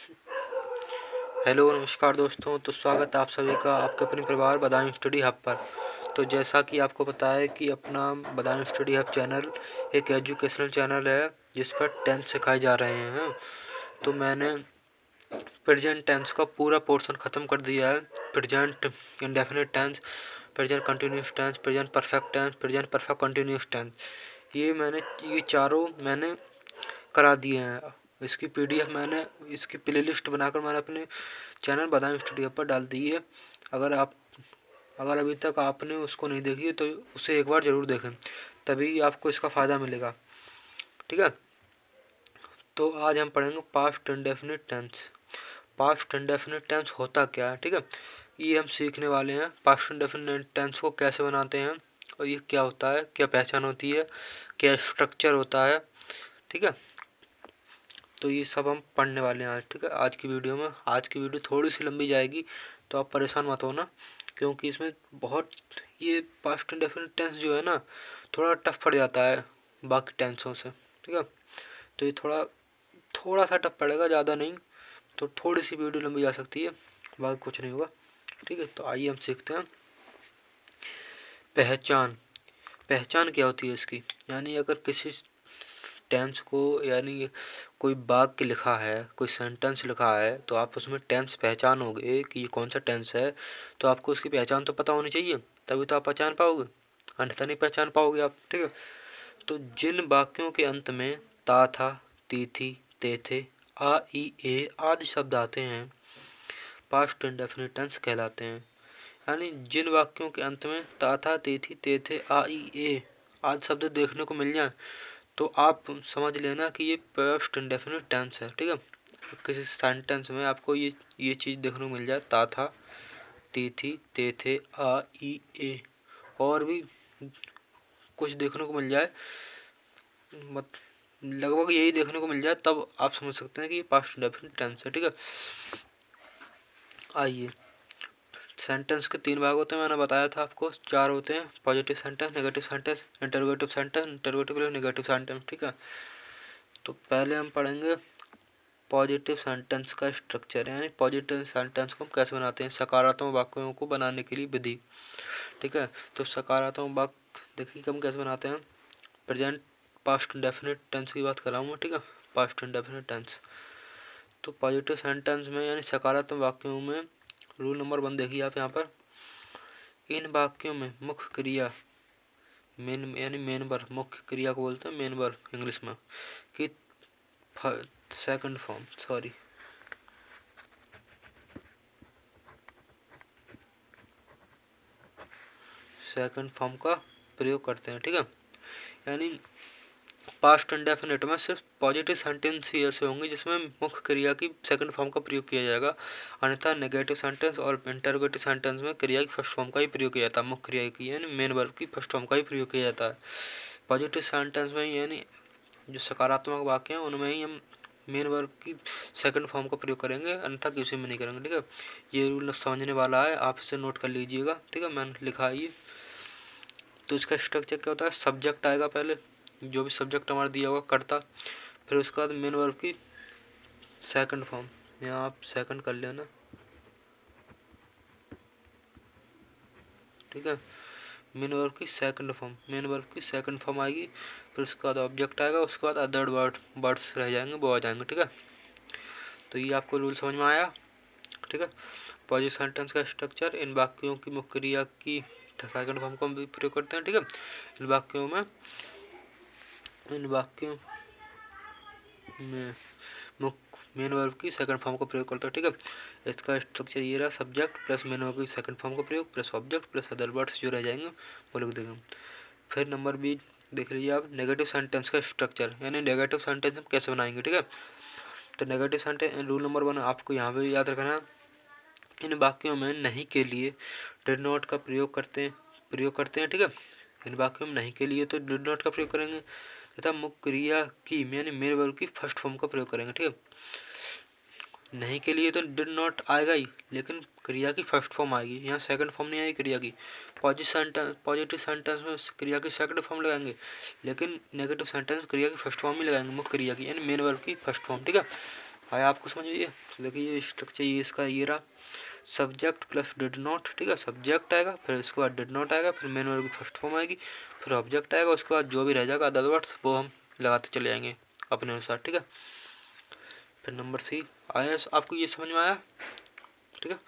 Hello नमस्कार दोस्तों। तो स्वागत है आप सभी का आपके अपने परिवार बदायूं स्टडी हब पर। तो जैसा कि आपको पता है कि अपना बदायूं स्टडी हब चैनल एक एजुकेशनल चैनल है जिस पर टेंस सिखाए जा रहे हैं। तो मैंने प्रेजेंट टेंस का पूरा पोर्शन ख़त्म कर दिया है। Present indefinite tense, present continuous tense, present perfect tense, present perfect continuous tense, ये चारों मैंने करा दिए हैं। इसकी पीडीएफ मैंने इसकी प्लेलिस्ट बनाकर मैंने अपने चैनल बदायूं स्टूडियो पर डाल दी है। अगर अभी तक आपने उसको नहीं देखी है तो उसे एक बार ज़रूर देखें, तभी आपको इसका फ़ायदा मिलेगा। ठीक है। तो आज हम पढ़ेंगे past indefinite tense. Past indefinite tense होता क्या है, ठीक है, ये हम सीखने वाले हैं। पास्ट इंडेफिनिट टेंस को कैसे बनाते हैं और ये क्या होता है, क्या पहचान होती है, क्या स्ट्रक्चर होता है। ठीक है। तो ये सब हम पढ़ने वाले हैं आज। ठीक है, आज की वीडियो में। आज की वीडियो थोड़ी सी लंबी जाएगी तो आप परेशान मत होना, क्योंकि इसमें बहुत ये पास्ट इंडेफिनिट टेंस जो है ना, थोड़ा टफ पड़ जाता है बाकी टेंसों से। ठीक है। तो ये थोड़ा थोड़ा सा टफ पड़ेगा, ज़्यादा नहीं। तो थोड़ी सी वीडियो लंबी जा सकती है, बाकी कुछ नहीं होगा। ठीक है। तो आइए हम सीखते हैं। पहचान। पहचान क्या होती है इसकी, यानी अगर किसी टेंस को, यानी कोई वाक्य लिखा है, कोई सेंटेंस लिखा है, तो आप उसमें टेंस पहचानोगे कि ये कौन सा टेंस है। तो आपको उसकी पहचान तो पता होनी चाहिए, तभी तो आप पहचान पाओगे, अन्यथा नहीं पहचान पाओगे आप। ठीक है। तो जिन वाक्यों के अंत में ता था, ती थी, ते थे, आ ई ए आदि शब्द आते हैं, पास्ट इंडेफिनिट टेंस कहलाते हैं। यानी जिन वाक्यों के अंत में ता था, ती थी, ते थे, आ ई ए आदि शब्द देखने को मिल जाए तो आप समझ लेना कि ये पास्ट इंडेफिनिट टेंस है। ठीक है। किसी सेंटेंस में आपको ये चीज़ देखने को मिल जाए, ता था, ती थी, ते थे, आ ई ए, और भी कुछ देखने को मिल जाए, मत लगभग यही देखने को मिल जाए, तब आप समझ सकते हैं कि ये पास्ट इंडेफिनिट टेंस है। ठीक है। आइए, सेंटेंस के 3 भाग होते हैं, मैंने बताया था आपको। 4 होते हैं, positive sentence, negative sentence, interrogative sentence, interrogative plus negative sentence. ठीक है। तो पहले हम पढ़ेंगे पॉजिटिव सेंटेंस का स्ट्रक्चर, यानी पॉजिटिव सेंटेंस को हम कैसे बनाते हैं, सकारात्मक वाक्यों को बनाने के लिए विधि। ठीक है। तो सकारात्मक वाक्य देखिए हम कैसे बनाते हैं। प्रेजेंट पास्ट इंडेफिनिट टेंस की बात कर रहा हूँ मैं। ठीक है। Past indefinite tense. तो पॉजिटिव सेंटेंस में यानी सकारात्मक वाक्यों में रूल नंबर 1 देखिए आप यहाँ पर। इन वाक्यों में मुख्य क्रिया मेन, यानी मेन वर्ब, मुख्य क्रिया को बोलते हैं मेन वर्ब इंग्लिश में, कि सेकंड फॉर्म सेकंड फॉर्म का प्रयोग करते हैं। ठीक है। यानी पास्ट इंडेफिनिट में सिर्फ पॉजिटिव सेंटेंस ही ऐसे होंगे जिसमें मुख्य क्रिया की सेकंड फॉर्म का प्रयोग किया जाएगा, अन्यथा नेगेटिव सेंटेंस और इंटरोगेटिव सेंटेंस में क्रिया की फर्स्ट फॉर्म का ही प्रयोग किया जाता है, मुख्य क्रिया की यानी मेन वर्ब की फर्स्ट फॉर्म का ही प्रयोग किया जाता है। पॉजिटिव सेंटेंस में यानी जो सकारात्मक वाक्य हैं उनमें ही हम मेन वर्ब की सेकंड फॉर्म का प्रयोग करेंगे, अन्यथा किसी में नहीं करेंगे। ठीक है। ये रूल समझने वाला है, आप इसे नोट कर लीजिएगा। ठीक है, मैंने लिखा है ये। तो इसका स्ट्रक्चर क्या होता है, सब्जेक्ट आएगा पहले, जो भी सब्जेक्ट हमारा दिया होगा कर्ता, फिर उसके बाद मेन वर्ब की सेकंड फॉर्म, यहाँ आप सेकंड कर लेना। ठीक है। मेन वर्ब की सेकंड फॉर्म आएगी, फिर उसके बाद ऑब्जेक्ट आएगा, उसके बाद अदर वर्ड्स रह जाएंगे, वो आ जाएंगे। ठीक है। तो ये आपको रूल समझ में आया। ठीक है। पॉजिटिव सेंटेंस का स्ट्रक्चर, इन वाक्यों की मुख्य क्रिया की सेकंड फॉर्म को हम भी प्रयोग करते हैं। ठीक है। इन वाक्यों में मेन वर्ब की सेकंड फॉर्म का प्रयोग करता है। ठीक है। इसका स्ट्रक्चर ये रहा, सब्जेक्ट प्लस मेन वर्ब की सेकंड फॉर्म का प्रयोग plus object plus other words जो रह जाएंगे वो लिख देंगे। फिर नंबर बी देख लीजिए आप, नेगेटिव सेंटेंस का स्ट्रक्चर, यानी नेगेटिव सेंटेंस हम कैसे बनाएंगे। ठीक है। तो नेगेटिव सेंटेंस रूल नंबर 1 आपको यहाँ पे याद रखना, इन वाक्यों में नहीं के लिए डिड नॉट का प्रयोग करते हैं। ठीक है। इन वाक्यों में नहीं के लिए तो डिड नॉट का प्रयोग करेंगे, तथा मुख्य क्रिया की यानी मेन वर्ब की फर्स्ट फॉर्म का प्रयोग करेंगे। ठीक है। नहीं के लिए तो डिड नॉट आएगा ही, लेकिन क्रिया की फर्स्ट फॉर्म आएगी, यहाँ सेकंड फॉर्म नहीं आएगी क्रिया की। पॉजिटिव सेंटेंस में क्रिया की सेकंड फॉर्म लगाएंगे, लेकिन नेगेटिव सेंटेंस क्रिया की फर्स्ट फॉर्म ही लगाएंगे, मुख्य क्रिया की यानी मेन वर्ब की फर्स्ट फॉर्म। ठीक है। आया आपको समझ में ये? तो देखिए ये स्ट्रक्चर ये इसका ये रहा, सब्जेक्ट प्लस डिड नॉट, ठीक है। सब्जेक्ट आएगा, फिर इसके बाद डिड नॉट आएगा, फिर मेन वर्ब की फर्स्ट फॉर्म आएगी, फिर ऑब्जेक्ट आएगा, उसके बाद जो भी रह जाएगा अदर वर्ड्स वो हम लगाते चले जाएंगे अपने अनुसार, ठीक है। फिर नंबर सी आया, आपको ये समझ में आया, ठीक है।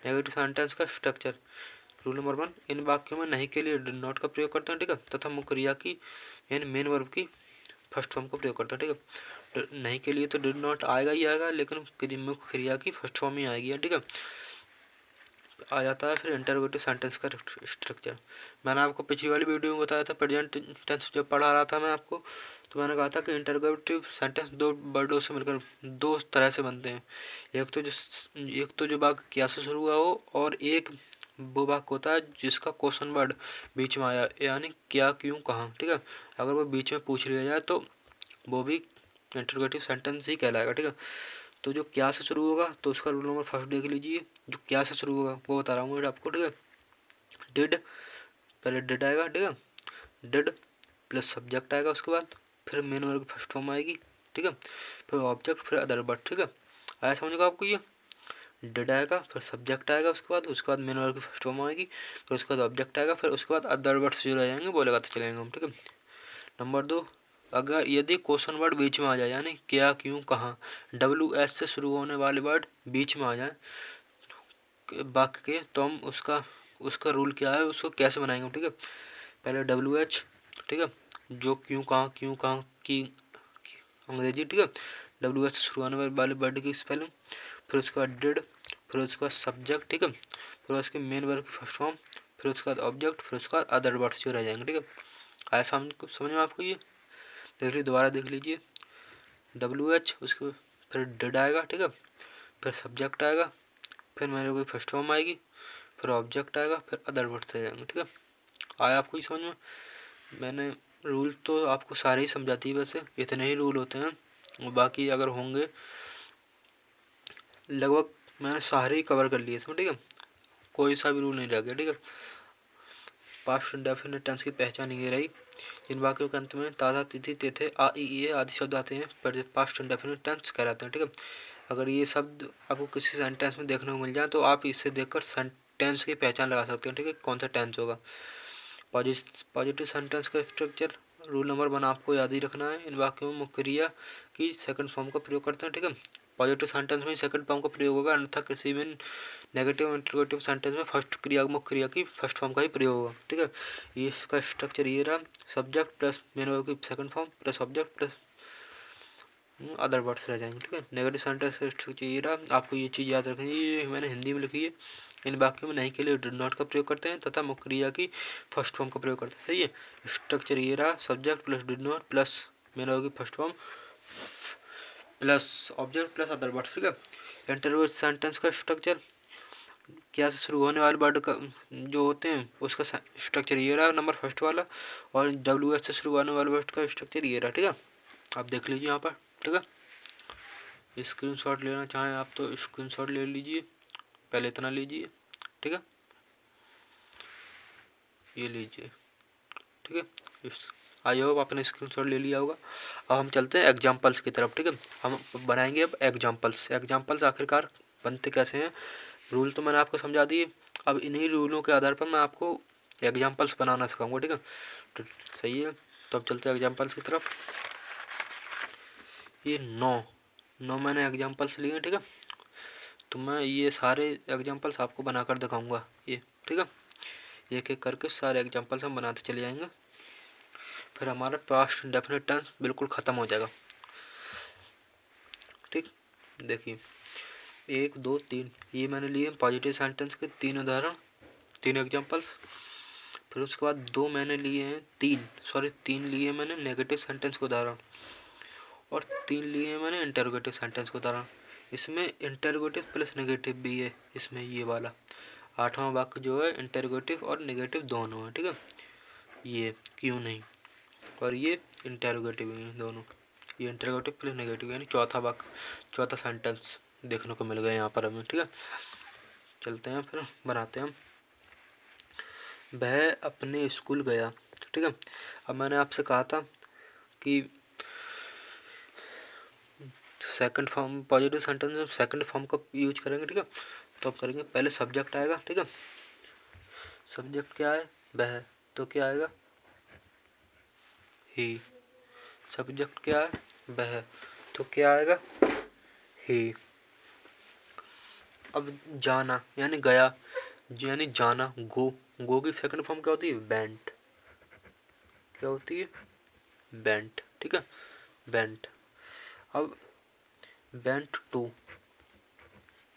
नेगेटिव सेंटेंस का स्ट्रक्चर। रूल नंबर 1, इन वाक्यों में नहीं के लिए डिड नॉट का प्रयोग करते हैं, ठीक है, तथा मुख्य क्रिया की यानी मेन वर्ब की फर्स्ट फॉर्म का प्रयोग करते हैं, ठीक है। नहीं के लिए तो डिड नॉट आएगा ही आएगा, लेकिन मुख्य क्रिया की फर्स्ट फॉर्म ही आएगी, ठीक है। आ जाता है फिर इंटरोगेटिव सेंटेंस का स्ट्रक्चर। मैंने आपको पिछली वाली वीडियो में बताया था, प्रेजेंट टेंस जब पढ़ा रहा था मैं आपको, तो मैंने कहा था कि इंटरोगेटिव सेंटेंस दो वर्डों से मिलकर दो तरह से बनते हैं। एक तो जो वाक्य क्या से शुरू हुआ हो, और एक वो वाक्य होता है जिसका क्वेश्चन वर्ड बीच में आया, यानी क्या, क्यों, कहाँ, ठीक है। अगर वो बीच में पूछ लिया जाए तो वो भी इंटरोगेटिव सेंटेंस ही कहलाएगा, ठीक है। तो जो क्या से शुरू होगा तो उसका रूल नंबर फर्स्ट देख लीजिए। जो क्या से शुरू होगा वो बता रहा हूँ आपको, ठीक है। डिड, पहले डिड आएगा, ठीक है। डिड प्लस सब्जेक्ट आएगा, उसके बाद फिर मेन वर्ब की फर्स्ट फॉर्म आएगी, ठीक है। फिर ऑब्जेक्ट, फिर अदर वर्ड, ठीक है। आया समझेगा आपको ये? डिड आएगा, फिर सब्जेक्ट आएगा, उसके बाद मेन वर्ब की फर्स्ट फॉर्म आएगी, फिर उसके बाद ऑब्जेक्ट आएगा, फिर उसके बाद अदर वर्ड्स जो रह जाएंगे वो लगाते चलेंगे हम, ठीक है। नंबर 2, अगर यदि क्वेश्चन वर्ड बीच में आ जाए, यानी क्या, क्यों, कहाँ, WH से शुरू होने वाले वर्ड बीच में आ जाए वाक्य के, तो हम उसका रूल क्या है, उसको कैसे बनाएंगे, ठीक है। पहले WH, ठीक है, जो क्यों कहाँ की अंग्रेजी, ठीक है। WH से शुरू होने वाले वर्ड की स्पेलिंग, फिर उसके बाद डिड, फिर उसके बाद सब्जेक्ट, ठीक है, फिर उसके मेन वर्ब की फर्स्ट फॉर्म, फिर उसके बाद ऑब्जेक्ट, फिर उसके बाद अदर वर्ड्स जो रह जाएंगे, ठीक है। आया समझ में आपको ये? देख लीजिए, दोबारा देख लीजिए। WH, उसके फिर डिड आएगा, ठीक है, फिर सब्जेक्ट आएगा, फिर मेरे को फर्स्ट फॉर्म आएगी, फिर ऑब्जेक्ट आएगा, फिर अदर वर्ड्स आ जाएंगे, ठीक है। आया आपको ही समझ में? मैंने रूल तो आपको सारे ही समझा दिए, वैसे इतने ही रूल होते हैं, बाकी अगर होंगे लगभग मैंने सारे ही कवर कर लिए इसमें, ठीक है। कोई सा भी रूल नहीं रह गया, ठीक है। पास्ट इंडेफिनिट टेंस की पहचान ये रही, जिन वाक्यों के अंत में ताजा, तिथि, तेथे, आ, ई, ए आदि शब्द आते हैं पर पास्ट इंडेफिनिट टेंस कहलाते हैं, ठीक है। अगर ये शब्द आपको किसी सेंटेंस में देखने को मिल जाए तो आप इससे देखकर सेंटेंस की पहचान लगा सकते हैं, ठीक है, कौन सा टेंस होगा। पॉजिटिव सेंटेंस का स्ट्रक्चर। रूल नंबर 1 आपको याद ही रखना है, इन वाक्यों में मुख्य क्रिया की सेकंड फॉर्म का प्रयोग करते हैं, ठीक है। पॉजिटिव सेंटेंस में सेकंड फॉर्म का प्रयोग होगा, अन्यथा किसी भी नेगेटिव इंटरोगेटिव सेंटेंस में फर्स्ट क्रिया मुख्य क्रिया की फर्स्ट फॉर्म का ही प्रयोग होगा, ठीक है। ये इसका स्ट्रक्चर ये रहा, सब्जेक्ट प्लस मेन वर्ब की second form plus object plus other words रह जाएंगे, ठीक है। नेगेटिव सेंटेंस का स्ट्रक्चर ये रहा, आपको ये चीज़ याद रखनी है, ये मैंने हिंदी में लिखी है। इन वाक्यों में नहीं के लिए डिड नॉट का प्रयोग करते हैं तथा मुख्य क्रिया की फर्स्ट फॉर्म का प्रयोग करते हैं, सही है। स्ट्रक्चर ये रहा, subject plus did not plus main verb की first form plus object plus other words, ठीक है। इंटरव्यू सेंटेंस का स्ट्रक्चर, क्या से शुरू होने वाले वर्ड का जो होते हैं उसका स्ट्रक्चर ये रहा, नंबर फर्स्ट वाला, और WH से शुरू होने वाले वर्ड का स्ट्रक्चर ये रहा, ठीक है। आप देख लीजिए यहाँ पर, ठीक है। स्क्रीनशॉट लेना चाहें आप तो स्क्रीनशॉट ले लीजिए, पहले इतना लीजिए, ठीक है, ये लीजिए, ठीक है। आई होप आपने स्क्रीनशॉट ले लिया होगा। अब हम चलते हैं एग्जाम्पल्स की तरफ, ठीक है। हम बनाएंगे अब एग्जाम्पल्स आखिरकार बनते कैसे हैं। रूल तो मैंने आपको समझा दिए, अब इन्हीं रूलों के आधार पर मैं आपको एग्जाम्पल्स बनाना सिखाऊंगा, ठीक है। तो सही है, तो अब चलते हैं एग्जाम्पल्स की तरफ। ये 9 मैंने एग्जाम्पल्स लिए हैं, ठीक है। तो मैं ये सारे एग्जाम्पल्स आपको बनाकर दिखाऊंगा, ये, ठीक है। एक एक करके सारे एग्जाम्पल्स हम बनाते चले जाएंगे, फिर हमारा पास्ट इंडेफिनिट टेंस बिल्कुल ख़त्म हो जाएगा, ठीक। देखिए 1 2 3 ये मैंने लिए पॉजिटिव सेंटेंस के 3 उदाहरण, 3 एग्जाम्पल्स। फिर उसके बाद 2 मैंने लिए हैं 3 लिए मैंने नेगेटिव सेंटेंस के उदाहरण, और 3 लिए हैं मैंने इंटरोगेटिव सेंटेंस के उदाहरण। इसमें इंटरोगेटिव प्लस नेगेटिव भी है, इसमें ये वाला 8वां वाक्य जो है इंटरोगेटिव और नेगेटिव दोनों है, ठीक है। ये क्यों नहीं, और ये इंटरोगेटिव है दोनों, ये इंटरोगेटिव प्लस नेगेटिव यानी चौथा वाक्य, चौथा सेंटेंस देखने को मिल गया यहाँ पर हमें, ठीक है। चलते हैं फिर बनाते हैं हम। वह अपने स्कूल गया, ठीक है। अब मैंने आपसे कहा था कि सेकंड फॉर्म पॉजिटिव सेंटेंस में सेकंड फॉर्म का यूज करेंगे, ठीक है। तो अब करेंगे, पहले सब्जेक्ट आएगा, ठीक है। सब्जेक्ट क्या है, वह, तो क्या आएगा, ही। सब्जेक्ट क्या है, वह, तो क्या आएगा, ही। अब जाना यानी गया, यानी जाना, गो की सेकंड फॉर्म क्या होती है, वेंट। क्या होती है, वेंट, ठीक है, वेंट। अब वेंट टू,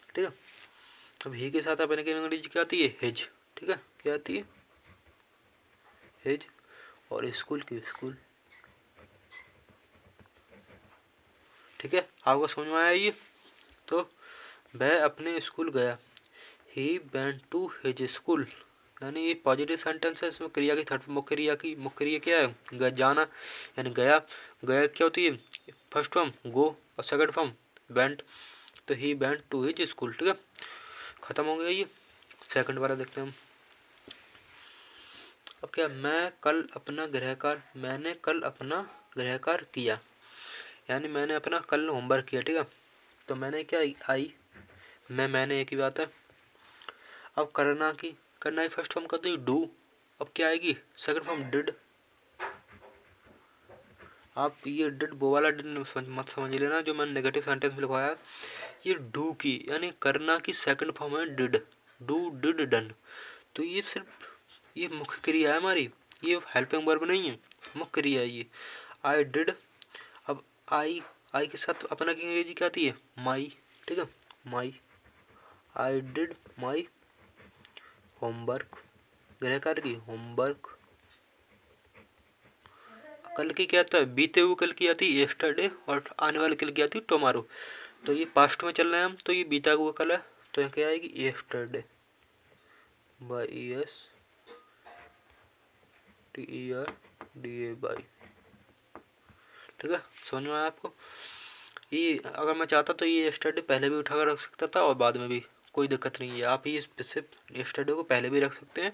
ठीक है। अब ही के साथ अपने की अंग्रेजी क्या आती है, हिज, ठीक है। क्या आती है, हिज। और स्कूल की स्कूल, ठीक है। आपको समझ में आया ये। तो वह अपने स्कूल गया, he went to his school, यानी ये पॉजिटिव सेंटेंस है। इसमें क्रिया की थर्ड मुख्य क्रिया क्या है, जाना यानी गया। गया क्या होती है, फर्स्ट फॉर्म गो और सेकंड फॉर्म वेंट। तो he went to his school, ठीक है। खत्म हो गया ये। सेकंड वाला देखते हैं हम। अब क्या, मैंने कल अपना गृह कार्य किया, यानी मैंने अपना कल होमवर्क किया, ठीक है। तो मैंने क्या आई, मैंने एक ही बात है। अब करना की फर्स्ट फॉर्म करते हैं डू। अब क्या आएगी, सेकंड फॉर्म डिड। आप ये डिड वो वाला डिड मत समझ लेना जो मैंने नेगेटिव सेंटेंस में लिखवाया। ये डू की यानी करना की सेकंड फॉर्म है डिड, डू डिड डन। तो ये सिर्फ ये मुख्य क्रिया है हमारी, ये हेल्पिंग वर्ब नहीं है, मुख्य क्रिया है ये। I did. अब आई के साथ अपना की अंग्रेजी क्या आती है, माई, ठीक है, माई। आई डिड माई होमवर्क, गृह कार्य की होमवर्क। कल की क्या था, बीते हुए कल की आती है यस्टरडे, और आने वाले कल की आती है टुमारो। तो ये पास्ट में चल रहे हैं हम, तो ये बीता हुआ कल है, तो यहाँ क्या आएगी, yesterday, by S T E R D A by, ठीक है। समझ में आया आपको। ये अगर मैं चाहता तो ये यस्टरडे पहले भी उठाकर रख सकता था और बाद में भी, कोई दिक्कत नहीं है। आप ये सिर्फ यस्टरडे को पहले भी रख सकते हैं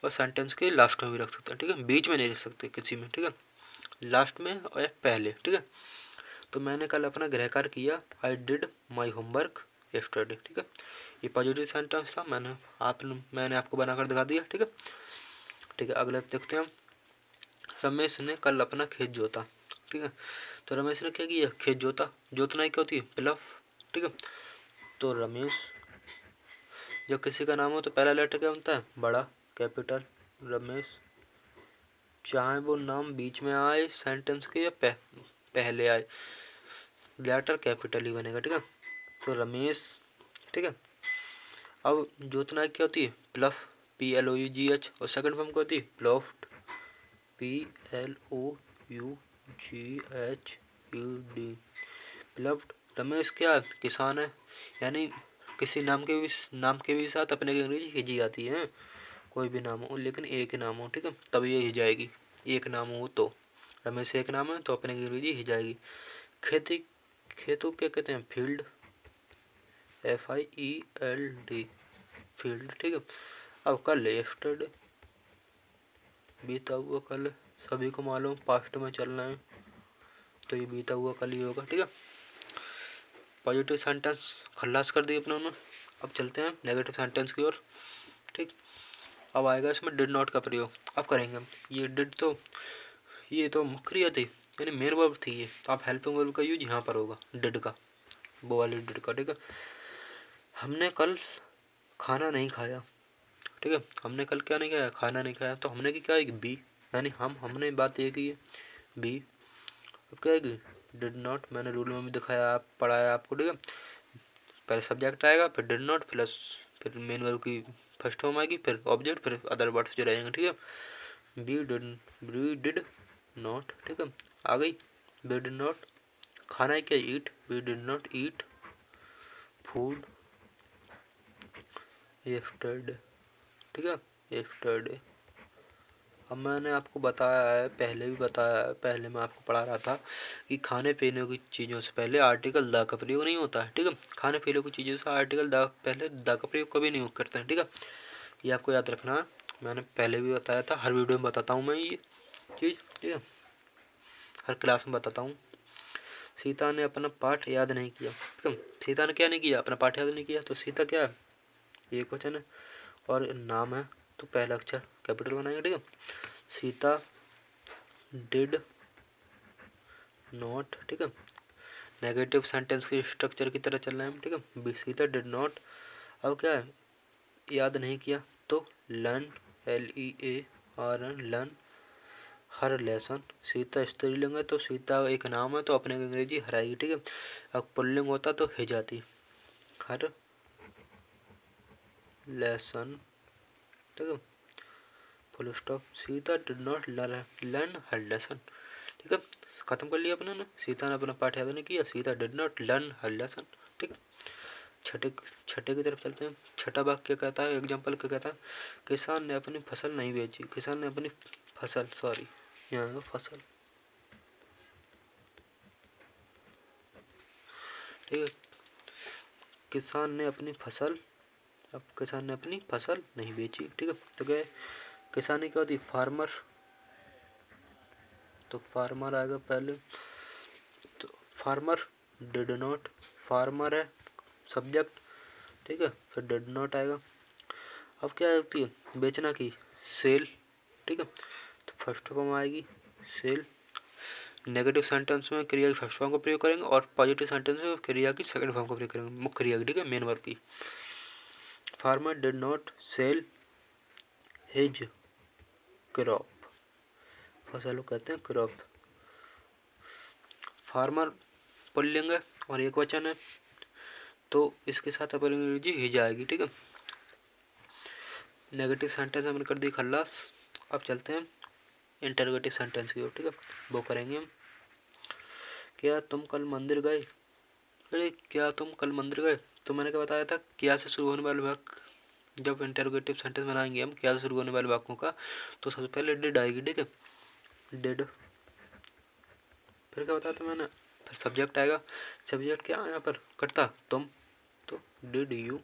और सेंटेंस के लास्ट में भी रख सकते हैं, ठीक है। बीच में नहीं रख सकते किसी में, ठीक है, लास्ट में और पहले, ठीक है। तो मैंने कल अपना गृह कार्य किया, I did my homework yesterday, ठीक है। ये पॉजिटिव सेंटेंस था, मैंने आपको बनाकर दिखा दिया, ठीक है। ठीक है, अगला देखते हैं हम। रमेश ने कल अपना खेत जोता, ठीक है। तो रमेश ने क्या किया, खेत जोता। जोतना क्या होती है, प्लफ, ठीक है। तो रमेश, जब किसी का नाम हो तो पहला लेटर क्या बनता है, बड़ा, कैपिटल, रमेश। चाहे वो नाम बीच में आए सेंटेंस के या पहले आए, लेटर कैपिटल ही बनेगा, ठीक है। तो रमेश, ठीक है। अब जोतना क्या होती है, प्लफ, PLOUGH। और सेकंड फॉर्म क्या होती है, प्लॉफ्ट, PLOUGHUD, प्लफ्ट। रमेश क्या किसान है, यानी किसी नाम के भी साथ अपने की अंग्रेजी हिजी आती है। कोई भी नाम हो लेकिन एक ही नाम हो, ठीक है, तब ये हिज आएगी। एक नाम हो तो रमेश एक नाम है तो अपने की अंग्रेजी हिज आएगी। खेती, खेतों क्या कहते हैं, फील्ड, FIELD, फील्ड, ठीक है। अब कल यस्टरडे, बीता हुआ कल, सभी को मालूम पास्ट में चलना है तो ये बीता हुआ कल ही होगा, ठीक है। पॉजिटिव सेंटेंस खल्लास कर दिए अपने। अब चलते हैं नेगेटिव सेंटेंस की ओर, ठीक। अब आएगा इसमें डिड नॉट का प्रयोग। अब करेंगे हम ये डिड, तो ये तो मुख्य क्रिया थी यानी मेन वर्ब थी ये, तो आप हेल्पिंग वर्ब का यूज यहाँ पर होगा, डिड का, वो वाली डिड का, ठीक है। हमने कल खाना नहीं खाया, ठीक है। हमने कल क्या नहीं खाया, खाना नहीं खाया। तो हमने की क्या है, बी, यानी हमने बात ये की है, बी। अब क्या आएगी, डिड नॉट। मैंने रूल में भी दिखाया, आप पढ़ाया आपको, ठीक है। पहले सब्जेक्ट आएगा, फिर डिड नॉट, प्लस फिर मेन वर्ब की फर्स्ट फॉर्म आएगी, फिर ऑब्जेक्ट, फिर अदर वर्ड्स जो रहेंगे, ठीक है। बी डिड नॉट, ठीक है, आ गई। बी डिड नॉट खाना है क्या, eat, we did not eat food yesterday, ठीक है, यस्टरडे। अब मैंने आपको बताया है, पहले भी बताया है, पहले मैं आपको पढ़ा रहा था कि खाने पीने की चीज़ों से पहले आर्टिकल द का प्रयोग नहीं होता है, ठीक है। खाने पीने की चीज़ों से आर्टिकल द पहले द का प्रयोग कभी नहीं करते हैं, ठीक है। ये आपको याद रखना है, मैंने पहले भी बताया था, हर वीडियो में बताता हूँ मैं ये चीज़, ठीक है, हर क्लास में बताता हूँ। सीता ने अपना पाठ याद नहीं किया। ठीक है, सीता ने क्या नहीं किया, अपना पाठ याद नहीं किया। तो सीता क्या है, एक वचन है और नाम है, तो पहला अक्षर कैपिटल बनाएंगे। ठीक है, सीता डिड नॉट। ठीक है, नेगेटिव सेंटेंस के स्ट्रक्चर की तरह चल रहे हैं हम। ठीक है, सीता डिड नॉट, अब क्या है, याद नहीं किया, तो लर्न, LEARN, लर्न हर लेसन। सीता स्त्रीलिंग है तो सीता एक नाम है, तो अपने अंग्रेजी हराएगी। ठीक है, अब पुल्लिंग होता तो हे जाती, हर लेसन। ठीक है, full stop. Sita did not learn her lesson. ठीक है, खत्म कर लिया अपने ने, सीता ने अपना पाठ याद नहीं किया, Sita did not learn her lesson. ठीक, छठे छठे की तरफ चलते हैं। छठा वाक्य क्या कहता है, एग्जाम्पल क्या कहता है, किसान ने अपनी फसल नहीं बेची। किसान ने अपनी फसल, सॉरी यहाँ फसल। ठीक है, किसान ने अपनी फसल, अब किसान ने अपनी फसल नहीं बेची। ठीक है, तो क्या किसानी क्या होती, फार्मर, तो फार्मर आएगा पहले, तो फार्मर डिड नॉट, फार्मर है सब्जेक्ट। ठीक है, फिर डिड नॉट आएगा। अब क्या होती है, बेचना की, सेल। ठीक है, तो फर्स्ट फॉर्म आएगी सेल। नेगेटिव सेंटेंस में क्रिया की फर्स्ट फॉर्म का प्रयोग करेंगे और पॉजिटिव सेंटेंस में क्रिया की सेकंड फॉर्म का प्रयोग करेंगे, मुख्य क्रिया की। ठीक है, मेन वर्ब की। Farmer did not sell his crop, फसल को कहते हैं क्रॉप। फार्मर पुल्लिंग है और एक वचन है, तो इसके साथ अपन अंग्रेजी हिज आएगी। ठीक है, नेगेटिव सेंटेंस हमने कर दी खल्लास। अब चलते हैं इंटरोगेटिव सेंटेंस की ओर। ठीक है, वो करेंगे हम। क्या तुम कल मंदिर गए, अरे क्या तुम कल मंदिर गए, तो मैंने क्या बताया था, क्या से शुरू होने वाले वाक्य, जब इंटरोगेटिव सेंटेंस बनाएंगे हम क्या से शुरू होने वाले वाक्यों का, तो सबसे पहले डिड आएगी। ठीक है, डिड, फिर क्या बताया था मैंने, फिर सब्जेक्ट आएगा। सब्जेक्ट क्या है यहाँ पर, करता तुम, तो डिड यू।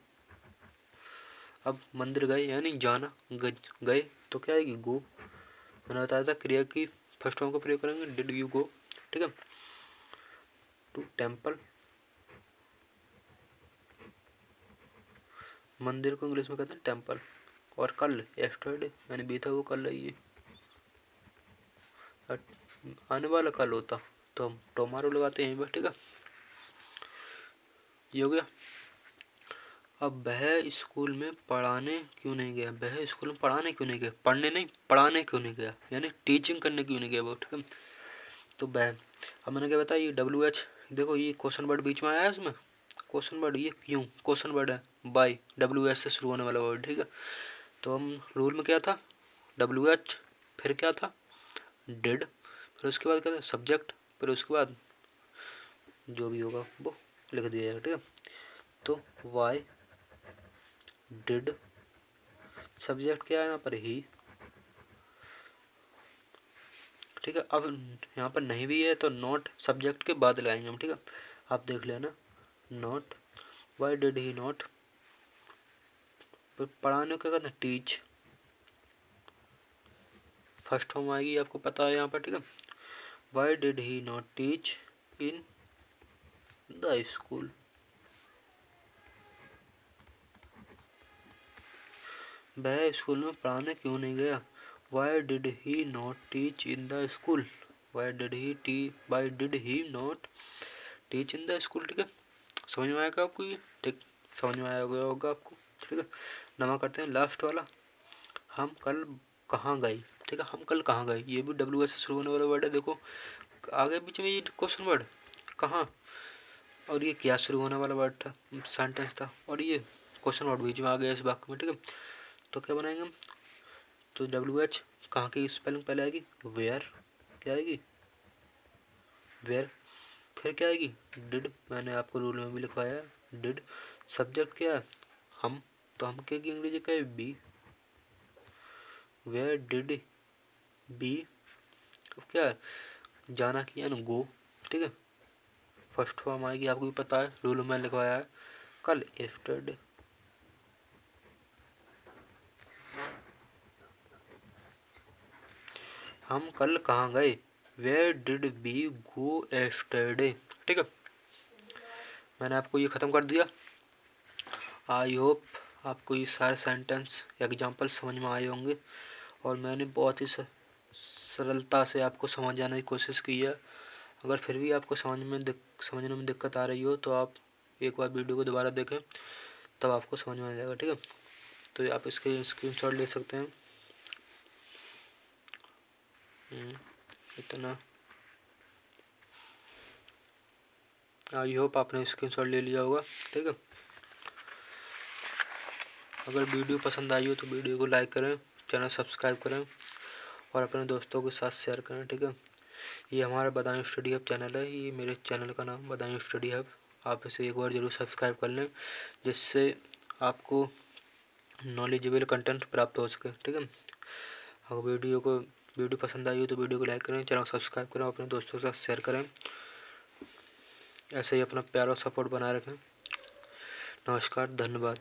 अब मंदिर गए यानी जाना, गए तो क्या आएगी, गो। मैंने बताया था क्रिया की फर्स्ट फॉर्म का प्रयोग करेंगे, डिड यू गो। ठीक है, टू टेम्पल, मंदिर को इंग्लिश में कहते हैं टेम्पल। और कल यस्टरडे, यानी बीता वो कल है ये, आने वाला कल होता तो हम टोमारो लगाते हैं। ठीक है, ये हो गया। अब वह स्कूल में पढ़ाने क्यों नहीं गया, वह स्कूल में पढ़ाने क्यों नहीं गया, पढ़ने नहीं पढ़ाने क्यों नहीं गया, यानी टीचिंग करने क्यों नहीं गया वो। ठीक है, तो वह, अब मैंने क्या बताया, ये WH, देखो ये क्वेश्चन वर्ड बीच में आया है इसमें, क्वेश्चन वर्ड, ये क्यों क्वेश्चन वर्ड है, बाय WH से शुरू होने वाला वर्ड। ठीक है, तो हम रूल में क्या था, WH, फिर क्या था, डिड, फिर उसके बाद क्या था, सब्जेक्ट, फिर उसके बाद जो भी होगा वो लिख दिया जाएगा। ठीक है, तो वाई डिड, सब्जेक्ट क्या है यहाँ पर, ही। ठीक है, अब यहाँ पर नहीं भी है तो नॉट सब्जेक्ट के बाद लगाएंगे हम। ठीक है, आप देख लेना, not, why did he not, पढ़ाने का कहते हैं टीच, फर्स्ट फॉर्म आएगी आपको पता है यहाँ पर। ठीक है, why did he not teach in the school, वह स्कूल में पढ़ाने क्यों नहीं गया, why did he not teach in the school, why did he not teach in the school. ठीक है, समझ में आएगा आपको ये, ठीक, समझ में आया होगा आपको। ठीक है, नवा करते हैं लास्ट वाला, हम कल कहाँ गए। ठीक है, हम कल कहाँ गए, ये भी WH से शुरू होने वाला वर्ड है। देखो आगे बीच में ये क्वेश्चन वर्ड कहाँ, और ये क्या शुरू होने वाला वर्ड था, सेंटेंस था, और ये क्वेश्चन वर्ड बीच में आ गया इस वाक्य में। ठीक है, तो क्या बनाएंगे हम, तो WH कहाँ की स्पेलिंग पहले आएगी, वेयर, क्या आएगी, वेयर, फिर क्या आएगी, डिड, मैंने आपको रूल में भी लिखवाया है, डिड, सब्जेक्ट क्या है, हम, तो हम क्या की इंग्लिश क्या है, बी, वेयर डिड बी, तो क्या है, जाना की यानी गो। ठीक है, फर्स्ट फॉर्म आएगी आपको भी पता है, रूल में लिखवाया है, कल यस्टरडे। हम कल कहाँ गए, where did we go yesterday, ठीक है, मैंने आपको ये ख़त्म कर दिया। आई होप आपको ये सारे सेंटेंस एग्जाम्पल समझ में आए होंगे और मैंने बहुत ही सरलता से आपको समझाने की कोशिश की है। अगर फिर भी आपको समझने में दिक्कत आ रही हो तो आप एक बार वीडियो को दोबारा देखें, तब आपको समझ में आ जाएगा। ठीक है, तो आप इसके स्क्रीनशॉट ले सकते हैं। इतना आई होप आपने स्क्रीनशॉट ले लिया होगा। ठीक है, अगर वीडियो पसंद आई हो तो वीडियो को लाइक करें, चैनल सब्सक्राइब करें और अपने दोस्तों के साथ शेयर करें। ठीक है, ये हमारा बदायूं स्टडी हब चैनल है, ये मेरे चैनल का नाम बदायूं स्टडी हब। आप इसे एक बार ज़रूर सब्सक्राइब कर लें, जिससे आपको नॉलेजेबल कंटेंट प्राप्त हो सके। ठीक है, अगर वीडियो पसंद आई हो तो वीडियो को लाइक करें, चैनल सब्सक्राइब करें, अपने दोस्तों के साथ शेयर करें। ऐसे ही अपना प्यार और सपोर्ट बनाए रखें। नमस्कार, धन्यवाद।